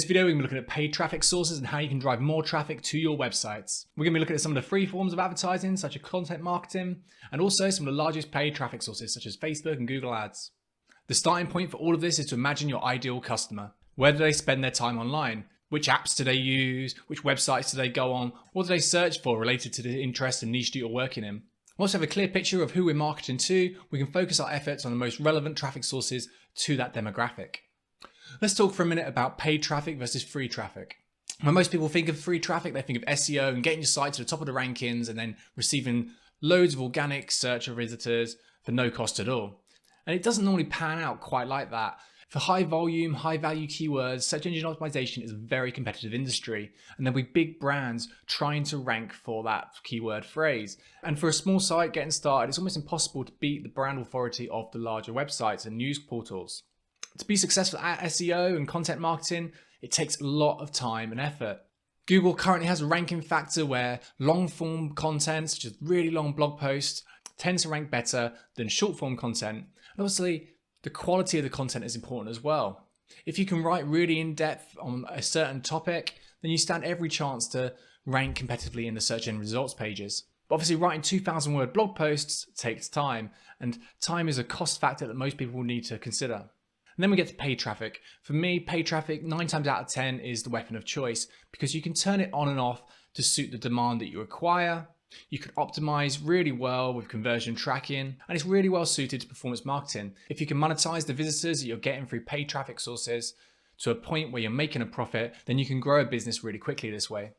video, we're going to be looking at paid traffic sources and how you can drive more traffic to your websites. We're going to be looking at some of the free forms of advertising, such as content marketing, and also some of the largest paid traffic sources, such as Facebook and Google Ads. The starting point for all of this is to imagine your ideal customer. Where do they spend their time online? Which apps do they use? Which websites do they go on? What do they search for related to the interest and niche that you're working in? Once we have a clear picture of who we're marketing to, we can focus our efforts on the most relevant traffic sources to that demographic. Let's talk for a minute about paid traffic versus free traffic. When most people think of free traffic, they think of SEO and getting your site to the top of the rankings and then receiving loads of organic search visitors for no cost at all. And it doesn't normally pan out quite like that. For high volume, high value keywords, search engine optimization is a very competitive industry, and there'll be big brands trying to rank for that keyword phrase. And for a small site getting started, it's almost impossible to beat the brand authority of the larger websites and news portals. To be successful at SEO and content marketing, it takes a lot of time and effort. Google currently has a ranking factor where long form content, such as really long blog posts, tends to rank better than short form content. And obviously, the quality of the content is important as well. If you can write really in depth on a certain topic, then you stand every chance to rank competitively in the search engine results pages. But obviously writing 2,000 word blog posts takes time, and time is a cost factor that most people will need to consider. And then we get to paid traffic. For me, paid traffic 9 times out of 10 is the weapon of choice because you can turn it on and off to suit the demand that you require. You can optimize really well with conversion tracking, and it's really well suited to performance marketing. If you can monetize the visitors that you're getting through paid traffic sources to a point where you're making a profit, then you can grow a business really quickly this way.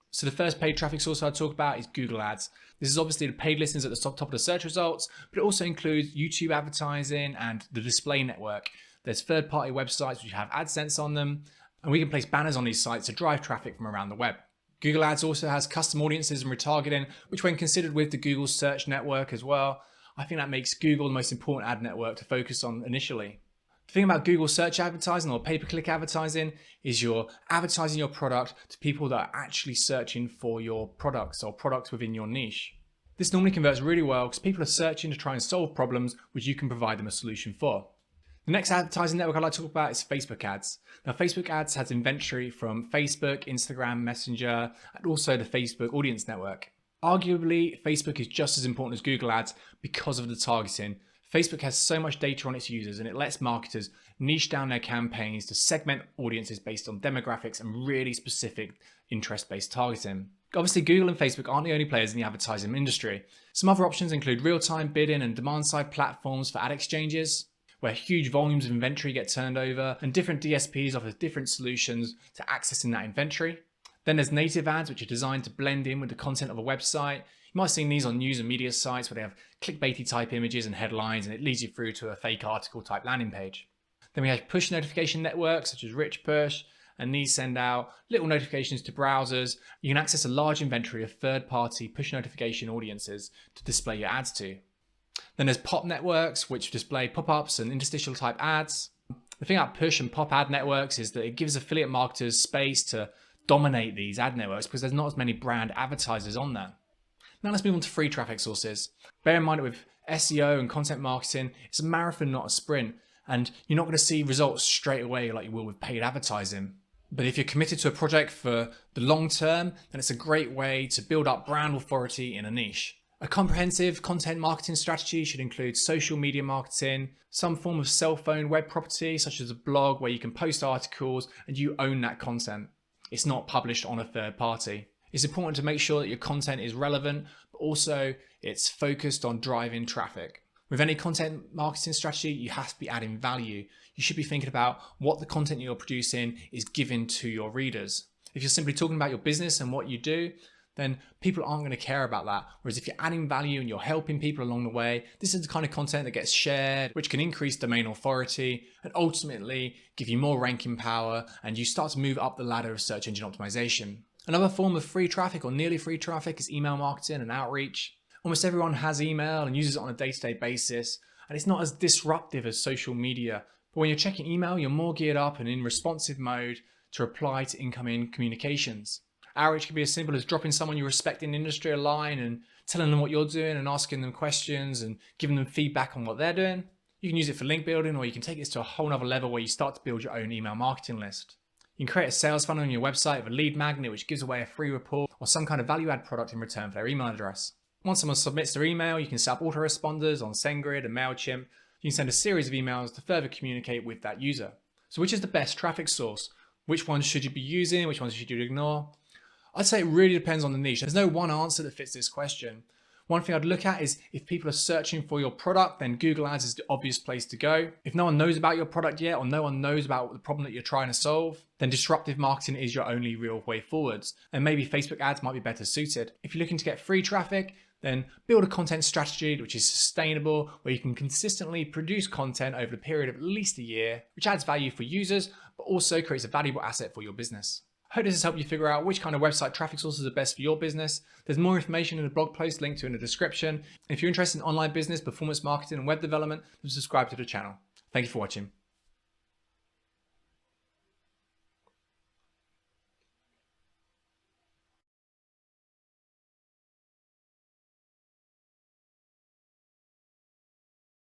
So the first paid traffic source I'll talk about is Google Ads. This is obviously the paid listings at the top of the search results, but it also includes YouTube advertising and the display network. There's third-party websites which have AdSense on them, and we can place banners on these sites to drive traffic from around the web. Google Ads also has custom audiences and retargeting, which when considered with the Google search network as well, I think that makes Google the most important ad network to focus on initially. The thing about Google search advertising or pay-per-click advertising is you're advertising your product to people that are actually searching for your products or products within your niche. This normally converts really well because people are searching to try and solve problems which you can provide them a solution for. The next advertising network I'd like to talk about is Facebook ads. Now, Facebook ads has inventory from Facebook, Instagram, Messenger, and also the Facebook audience network. Arguably, Facebook is just as important as Google ads because of the targeting. Facebook has so much data on its users and it lets marketers niche down their campaigns to segment audiences based on demographics and really specific interest-based targeting. Obviously, Google and Facebook aren't the only players in the advertising industry. Some other options include real-time bidding and demand-side platforms for ad exchanges, where huge volumes of inventory get turned over, and different DSPs offer different solutions to accessing that inventory. Then there's native ads, which are designed to blend in with the content of a website. You might have seen these on news and media sites where they have clickbaity type images and headlines, and it leads you through to a fake article type landing page. Then we have push notification networks such as Rich Push, and these send out little notifications to browsers. You can access a large inventory of third-party push notification audiences to display your ads to. Then there's pop networks, which display pop-ups and interstitial type ads. The thing about push and pop ad networks is that it gives affiliate marketers space to dominate these ad networks because there's not as many brand advertisers on there. Now let's move on to free traffic sources. Bear in mind that with SEO and content marketing, it's a marathon, not a sprint, and you're not going to see results straight away like you will with paid advertising. But if you're committed to a project for the long term, then it's a great way to build up brand authority in a niche. A comprehensive content marketing strategy should include social media marketing, some form of cell phone web property, such as a blog where you can post articles and you own that content. It's not published on a third party. It's important to make sure that your content is relevant, but also it's focused on driving traffic. With any content marketing strategy, you have to be adding value. You should be thinking about what the content you're producing is giving to your readers. If you're simply talking about your business and what you do, then people aren't going to care about that. Whereas if you're adding value and you're helping people along the way, this is the kind of content that gets shared, which can increase domain authority and ultimately give you more ranking power, and you start to move up the ladder of search engine optimization. Another form of free traffic or nearly free traffic is email marketing and outreach. Almost everyone has email and uses it on a day-to-day basis, and it's not as disruptive as social media. But when you're checking email, you're more geared up and in responsive mode to reply to incoming communications. Outreach can be as simple as dropping someone you respect in the industry a line and telling them what you're doing and asking them questions and giving them feedback on what they're doing. You can use it for link building, or you can take it to a whole nother level where you start to build your own email marketing list. You can create a sales funnel on your website with a lead magnet which gives away a free report or some kind of value add product in return for their email address. Once someone submits their email, you can set up autoresponders on SendGrid and MailChimp. You can send a series of emails to further communicate with that user. So which is the best traffic source? Which ones should you be using? Which ones should you ignore? I'd say it really depends on the niche. There's no one answer that fits this question. One thing I'd look at is if people are searching for your product, then Google Ads is the obvious place to go. If no one knows about your product yet, or no one knows about the problem that you're trying to solve, then disruptive marketing is your only real way forwards. And maybe Facebook ads might be better suited. If you're looking to get free traffic, then build a content strategy which is sustainable, where you can consistently produce content over a period of at least a year, which adds value for users, but also creates a valuable asset for your business. I hope this has helped you figure out which kind of website traffic sources are best for your business. There's more information in the blog post linked to in the description. If you're interested in online business, performance marketing, and web development, then subscribe to the channel. Thank you for watching.